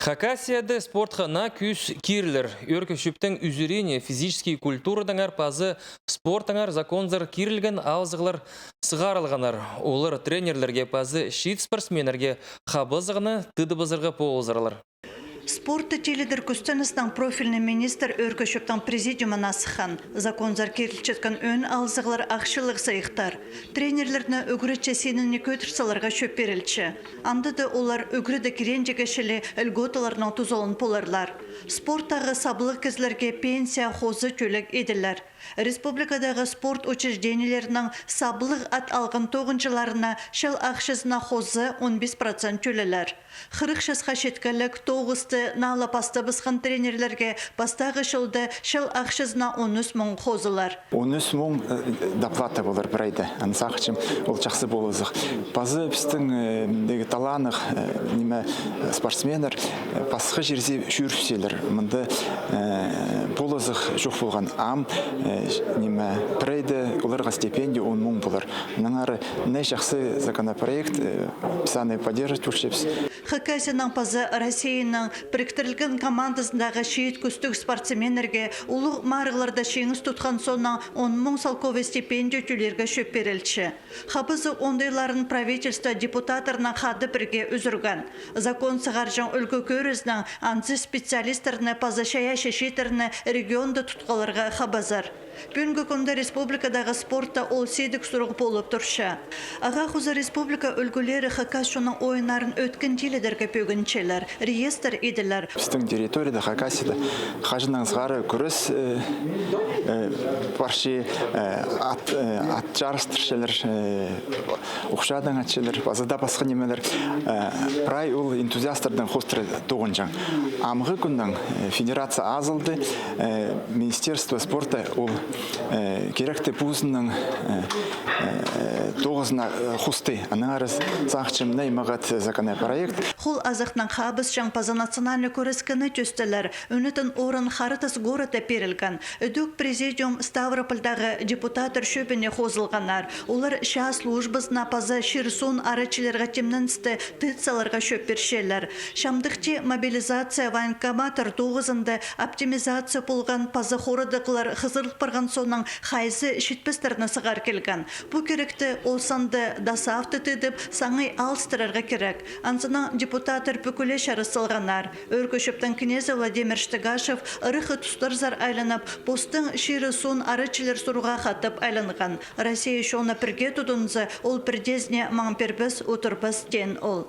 Хакасияда спортхана күс кирлер. Өркөшіптің үзірене физический культурадан арпазы спортаңар законзар кирілген ауызығылар сығарылғанар. Олар тренерлерге пазы шит спортсменерге қабызығыны тыдыбызырғы поозырылар. Спорты теледер күстеністің профильный министр өркөшіптің президиумын асыхан. Законзар керілчеткін өн алзығылар ақшылық сайықтар. Тренерлеріне үгірітче сеніне көтірсаларға шөп берілчі. Андыды олар үгіріді керенжегешілі үлготаларының тұзолын поларлар. Спорттағы сабылық кезлерге пенсия хозы төлік еділер. Республикадағы спорт учреждениелерінің сабылық ат алғын тоғынчыларына шыл ақшызына хозы 15% төлелер. Қырық жасқа шеткілік тоғысты нала пасты бысқан тренерлерге бастағы шылды шыл ақшызына 13 мың хозылар. 13 мың доплата болар бір айды. Ансақчым ол жақсы болызық. Базы біздің таланық спортсменер басқы жерзе жүрселер. Мұнды болызық жоқ болған ам прейді оларға стипендия 10 мың болар. Наңары не жақсы законопроект писаны поддержать үшепс. Хакасияның пазы Россияның біріктірілген командасындағы шейт күстік спортсменерге ұлық марғыларда шеңіз тұтқан соңнан 10 мың салковы стипендия түлерге шөп берілші. Хабызы ондайларын правительство депутаторына қады бірге үзірген. Закон сығаржан үлгі көрізінің ансы специалистеріне пазы шая шешетеріне регионды тұтқаларға хабазар. Бүгінгі күнде республикадағы спортта ол сейдік сұрғы болып тұршы. Аға құзы республика үлгілері Хакасияның ойынарын өткен теледерге пөгіншелер, реестр еділер. Біздің территорияда Хакасияда қажынан сғары күріс баршы ат жарыстыршылар, ұқшадан атшылар, базада басқа немелер. Прай ол энтузиастердің қостыры тоғын жаң. Амғы күннің федерация азылды, Министерство спорта ол керекті пузының тоғызына хусты. Аның арыз сақчымына имағат законопроект. Хул азықтың қабыз жаңпазы национальный көріскіні төстілер. Өнітін орын харытыз горыда берілген. Үдік президиум Ставропольдағы депутатыр шөбіне хозылғанар. Олар ша службызына пазы ширсун арычыларға темнінсті тыцаларға шөп бершелер. Шамдықчы мобилизация военкоматыр тоғызынды оптимизация болған пазы хорыдықлар қызырлық барған соның қайсы шетпестеріне сығар келген. Бұл керекті олсанды дасафты тедіп саңай алыстырарға керек. Ансына депутатыр бүкілі шарысылғанар. Өркөшіптің кнезі Владимир Штыгашев ұрықы тұстарзар айланып, постың ширы сон арычылар сұруға қатып айланған. Россия шоны бірге тұдынзы ол бірдезіне маңпербіз отырбыз ден ол.